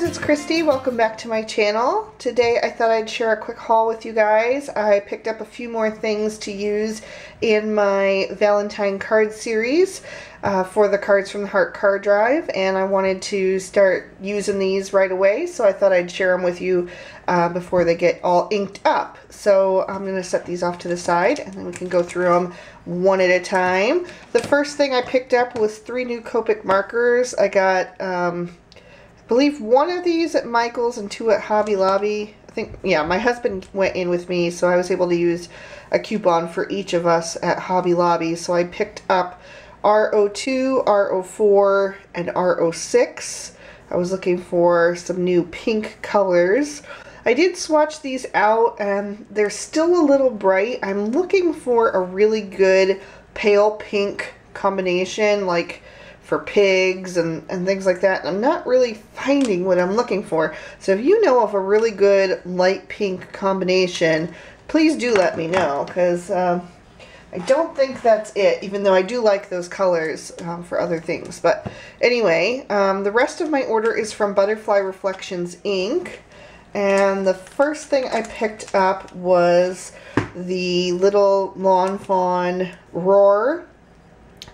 it's Christy. Welcome back to my channel. Today I thought I'd share a quick haul with you guys. I picked up a few more things to use in my Valentine Card Series for the Cards from the Heart card drive, and I wanted to start using these right away, so I thought I'd share them with you before they get all inked up. So I'm going to set these off to the side and then we can go through them one at a time. The first thing I picked up was 3 new Copic markers. I got I believe 1 of these at Michael's and 2 at Hobby Lobby. I think, yeah, my husband went in with me, so I was able to use a coupon for each of us at Hobby Lobby. So I picked up R02, R04, and R06. I was looking for some new pink colors. I did swatch these out and they're still a little bright. I'm looking for a really good pale pink combination, like for pigs and things like that. I'm not really finding what I'm looking for. So if you know of a really good light pink combination, please do let me know, because I don't think that's it, even though I do like those colors for other things. But anyway, the rest of my order is from Butterfly Reflections Inc. And the first thing I picked up was the little Lawn Fawn Roar.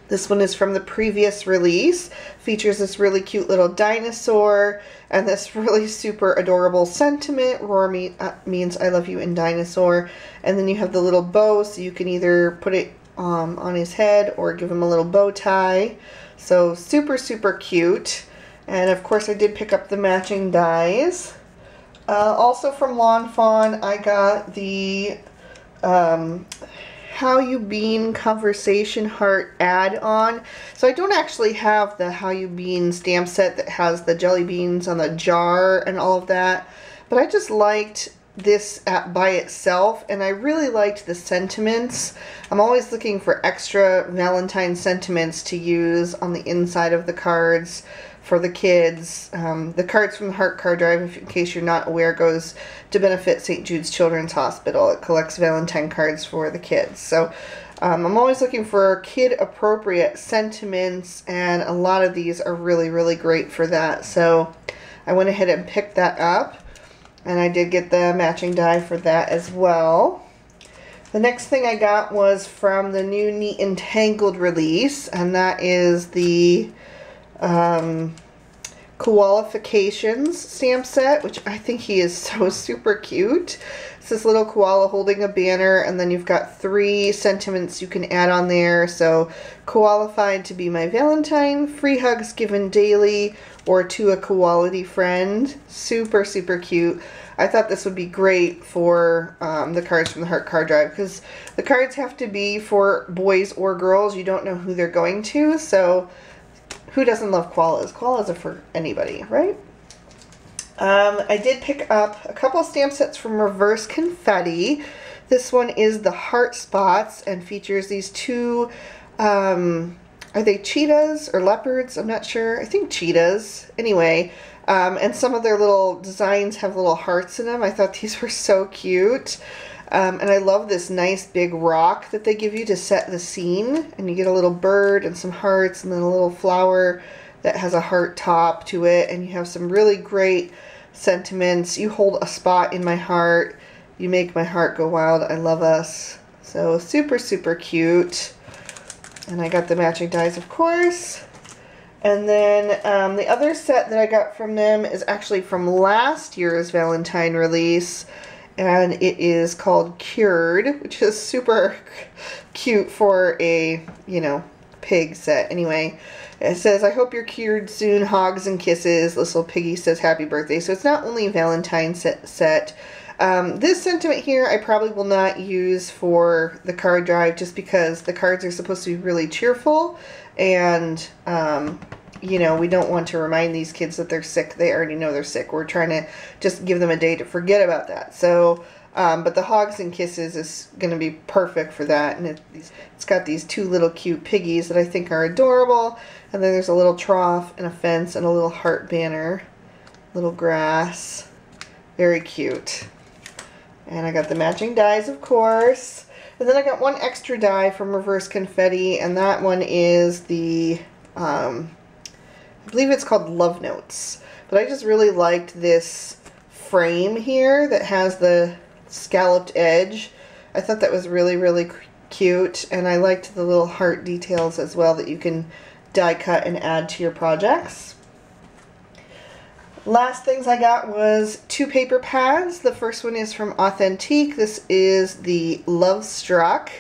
This one is from the previous release. Features this really cute little dinosaur and this really super adorable sentiment. Roar means I love you in dinosaur. And then you have the little bow, so you can either put it on his head or give him a little bow tie. So super, super cute. And of course I did pick up the matching dies. Also from Lawn Fawn, I got the How You Bean Conversation Heart add-on. So I don't actually have the How You Bean stamp set that has the jelly beans on the jar and all of that, but I just liked this by itself, and I really liked the sentiments. I'm always looking for extra Valentine sentiments to use on the inside of the cards for the kids. The Cards from the Heart card drive, in case you're not aware, goes to benefit St. Jude's Children's Hospital. It collects Valentine cards for the kids. So I'm always looking for kid-appropriate sentiments, and a lot of these are really, really great for that. So I went ahead and picked that up, and I did get the matching die for that as well. The next thing I got was from the new Neat and Tangled release, and that is the Koalifications stamp set, which I think he is so super cute. It's this little koala holding a banner, and then you've got 3 sentiments you can add on there. So, qualified to be my Valentine, free hugs given daily, or to a quality friend. Super, super cute. I thought this would be great for the Cards from the Heart card drive, because the cards have to be for boys or girls. You don't know who they're going to, so who doesn't love koalas? Koalas are for anybody, right? I did pick up a couple stamp sets from Reverse Confetti. This one is the Heart Spots and features these 2, are they cheetahs or leopards? I'm not sure. I think cheetahs. Anyway, and some of their little designs have little hearts in them. I thought these were so cute. And I love this nice big rock that they give you to set the scene. And you get a little bird and some hearts and then a little flower that has a heart top to it. And you have some really great sentiments. You hold a spot in my heart. You make my heart go wild. I love us. So super, super cute. And I got the matching dies, of course. And then the other set that I got from them is actually from last year's Valentine release. And it is called Cured, which is super cute for a, you know, pig set. Anyway, it says, I hope you're cured soon, hogs and kisses. This little piggy says happy birthday. So it's not only a Valentine set. This sentiment here I probably will not use for the card drive, just because the cards are supposed to be really cheerful. And you know, we don't want to remind these kids that they're sick. They already know they're sick. We're trying to just give them a day to forget about that. So, but the Hogs and Kisses is going to be perfect for that. And it's got these 2 little cute piggies that I think are adorable. And then there's a little trough and a fence and a little heart banner. Little grass. Very cute. And I got the matching dies, of course. And then I got 1 extra die from Reverse Confetti. And that one is the I believe it's called Love Notes, but I just really liked this frame here that has the scalloped edge. I thought that was really, really cute, and I liked the little heart details as well that you can die cut and add to your projects. Last things I got was 2 paper pads. The first one is from Authentique. This is the Love Struck,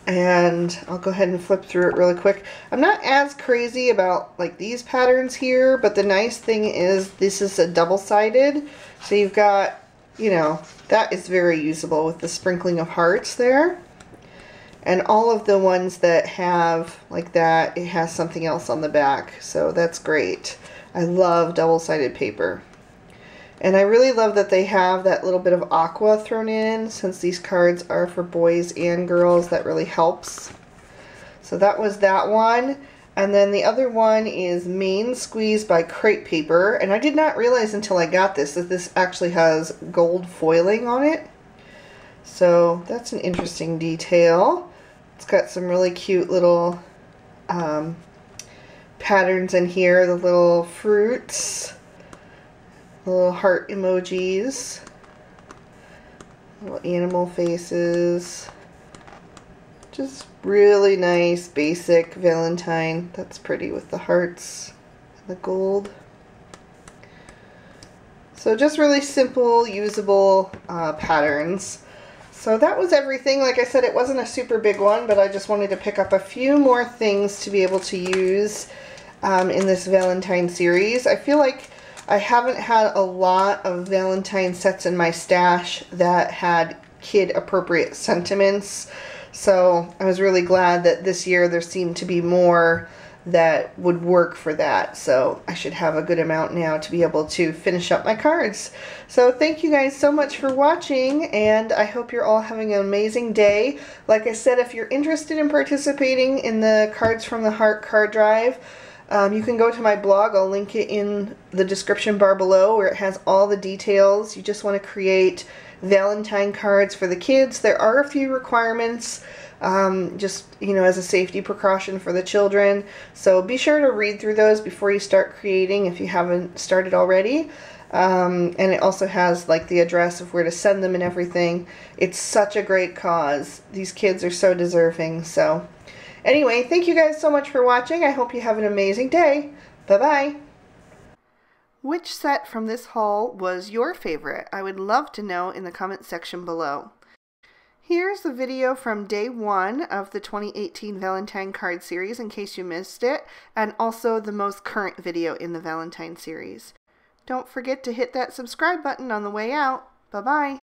and I'll go ahead and flip through it really quick. I'm not as crazy about like these patterns here, but the nice thing is this is a double-sided, so you've got, you know, that is very usable with the sprinkling of hearts there. And all of the ones that have like that, it has something else on the back, so that's great. I love double-sided paper. And I really love that they have that little bit of aqua thrown in, since these cards are for boys and girls. That really helps. So that was that one. And then the other one is Main Squeeze by Crepe Paper. And I did not realize until I got this that this actually has gold foiling on it. So that's an interesting detail. It's got some really cute little patterns in here. The little fruits, the little heart emojis, little animal faces. Just really nice basic Valentine. That's pretty with the hearts and the gold. So just really simple, usable patterns. So that was everything. Like I said, it wasn't a super big one, but I just wanted to pick up a few more things to be able to use in this Valentine series. I feel like I haven't had a lot of Valentine sets in my stash that had kid-appropriate sentiments. So I was really glad that this year there seemed to be more that would work for that. So I should have a good amount now to be able to finish up my cards. So thank you guys so much for watching, and I hope you're all having an amazing day. Like I said, if you're interested in participating in the Cards from the Heart card drive, you can go to my blog. I'll link it in the description bar below, where it has all the details. You just want to create Valentine cards for the kids. There are a few requirements, just, you know, as a safety precaution for the children. So be sure to read through those before you start creating if you haven't started already. And it also has like the address of where to send them and everything. It's such a great cause. These kids are so deserving. So anyway, thank you guys so much for watching. I hope you have an amazing day. Bye-bye. Which set from this haul was your favorite? I would love to know in the comment section below. Here's the video from day 1 of the 2018 Valentine Card Series in case you missed it, and also the most current video in the Valentine series. Don't forget to hit that subscribe button on the way out. Bye-bye.